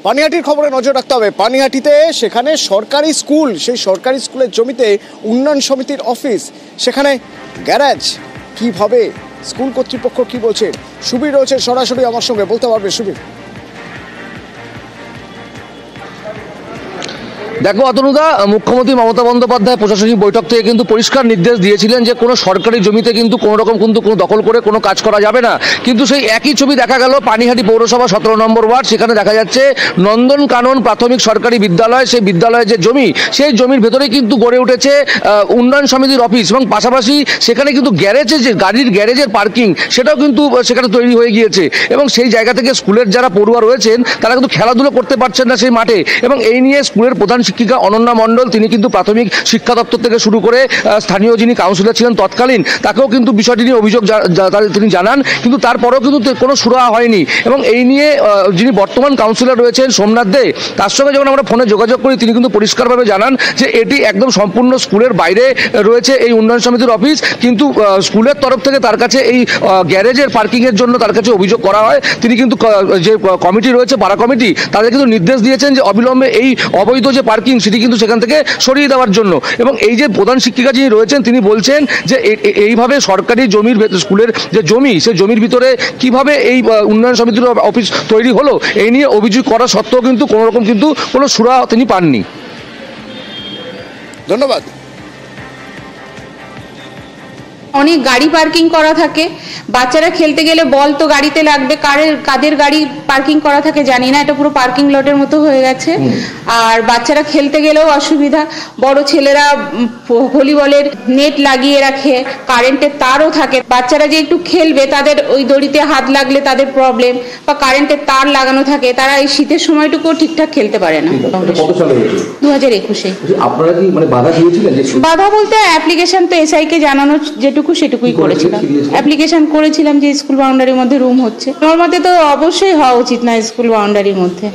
পানিহাটির খবরে নজর রাখতে হবে। পানিহাটিতে সেখানে সরকারি স্কুল, সেই সরকারি স্কুলের জমিতে উন্নয়ন সমিতির অফিস, সেখানে গ্যারেজ। কিভাবে স্কুল কর্তৃপক্ষ কি বলছে, সুবীর রয়েছে সরাসরি আমার সঙ্গে, বলতে পারবে সুবীর? দেখো অতনুদা, মুখ্যমন্ত্রী মমতা বন্দ্যোপাধ্যায় প্রশাসনিক বৈঠক থেকে কিন্তু পরিষ্কার নির্দেশ দিয়েছিলেন যে কোনো সরকারি জমিতে কিন্তু কোনো রকম কিন্তু কোনো দখল করে কোনো কাজ করা যাবে না। কিন্তু সেই একই ছবি দেখা গেল পানিহাটি পৌরসভা 17 নম্বর ওয়ার্ড। সেখানে দেখা যাচ্ছে নন্দনকানন প্রাথমিক সরকারি বিদ্যালয়, সেই বিদ্যালয়ের যে জমি, সেই জমির ভেতরে কিন্তু গড়ে উঠেছে উন্নয়ন সমিতির অফিস, এবং পাশাপাশি সেখানে কিন্তু গ্যারেজের যে গাড়ির গ্যারেজের পার্কিং, সেটাও কিন্তু সেখানে তৈরি হয়ে গিয়েছে। এবং সেই জায়গা থেকে স্কুলের যারা পড়ুয়া রয়েছেন তারা কিন্তু খেলাধুলো করতে পারছেন না সেই মাঠে। এবং এই নিয়ে স্কুলের প্রধান শিক্ষিকা অনন্যা মণ্ডল, তিনি কিন্তু প্রাথমিক শিক্ষা দপ্তর থেকে শুরু করে স্থানীয় যিনি কাউন্সিলর ছিলেন তৎকালীন, তাকেও কিন্তু বিষয়টি নিয়ে অভিযোগ তিনি জানান, কিন্তু তারপরেও কিন্তু কোনো সুরাহা হয়নি। এবং এই নিয়ে যিনি বর্তমান কাউন্সিলর রয়েছেন সোমনাথ দে, তার সঙ্গে যখন আমরা ফোনে যোগাযোগ করি, তিনি কিন্তু পরিষ্কারভাবে জানান যে এটি একদম সম্পূর্ণ স্কুলের বাইরে রয়েছে এই উন্নয়ন সমিতির অফিস। কিন্তু স্কুলের তরফ থেকে তার কাছে এই গ্যারেজের পার্কিংয়ের জন্য তার কাছে অভিযোগ করা হয়। তিনি কিন্তু যে কমিটি রয়েছে, পাড়া কমিটি, তাদের কিন্তু নির্দেশ দিয়েছেন যে অবিলম্বে এই অবৈধ যে পার্কিং সেটি কিন্তু সেখান থেকে সরিয়ে দেওয়ার জন্য। এবং এই যে প্রধান শিক্ষিকা যিনি রয়েছেন, তিনি বলছেন যে এইভাবে সরকারি জমির স্কুলের যে জমি, সেই জমির ভিতরে কিভাবে এই উন্নয়ন সমিতির অফিস তৈরি হলো, এই নিয়ে অভিযোগ করা সত্ত্বেও কিন্তু কোনো রকম কিন্তু কোনো সুরাহা তিনি পাননি। ধন্যবাদ। অনেক গাড়ি পার্কিং করা থাকে, বাচ্চারা খেলতে গেলে বল তো গাড়িতে লাগবে, কাদের গাড়ি পার্কিং করা থাকে জানি না, এটা পুরো পার্কিং লটের মতো হয়ে গেছে। আর বাচ্চারা খেলতে গেলেও অসুবিধা, বড় ছেলেরা ভলিবলের নেট লাগিয়ে রাখে, কারেন্টের তারও থাকে, বাচ্চারা যে একটু খেলবে তাদের ওই দড়িতে হাত লাগলে তাদের প্রবলেম, বা কারেন্টের তার লাগানো থাকে, তারা এই শীতের সময়টুকু ঠিকঠাক খেলতে পারে না। 2021-এ। আপনারা কি মানে বাধা দিয়েছিলেন? বাধা বলতে অ্যাপ্লিকেশন তো এসআই কে জানানো যেটুকু সেটুকুই করেছিলাম। অ্যাপ্লিকেশন করেছিলাম যে স্কুল বাউন্ডারির মধ্যে রুম হচ্ছে, আমার মতে তো অবশ্যই হওয়া উচিত না স্কুল বাউন্ডারির মধ্যে।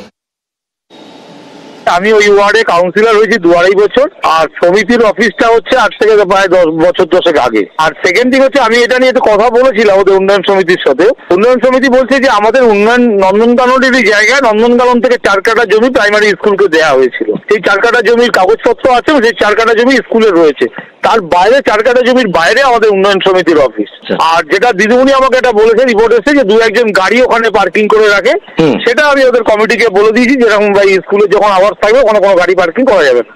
আমি ওই ওয়ার্ডে কাউন্সিলর হয়েছি 2-2.5 বছর, আর সমিতির অফিসটা হচ্ছে আজ থেকে প্রায় 10 বছর আগে। আর সেকেন্ড থিং হচ্ছে, আমি এটা নিয়ে তো কথা বলেছিলাম ওদের উন্নয়ন সমিতির সাথে। উন্নয়ন সমিতি বলছে যে আমাদের উন্নয়ন নন্দনকাননের জায়গায়, নন্দনকানন থেকে 4 কাঠা জমি প্রাইমারি স্কুলকে দেওয়া হয়েছিল। সেই 4 কাঠা জমির কাগজপত্র আছে, সেই 4 কাঠা জমি স্কুলের রয়েছে। তার বাইরে 4 কাঠা জমির বাইরে আমাদের উন্নয়ন সমিতির অফিস। আর যেটা দিদিমণি আমাকে এটা বলেছে, রিপোর্ট এসেছে যে 2-1 জন গাড়ি ওখানে পার্কিং করে রাখে, সেটা আমি ওদের কমিটিকে বলে দিয়েছি যেরকম ভাই স্কুলে যখন আওয়ার্স থাকবে ওখানে কোনো গাড়ি পার্কিং করা যাবে না।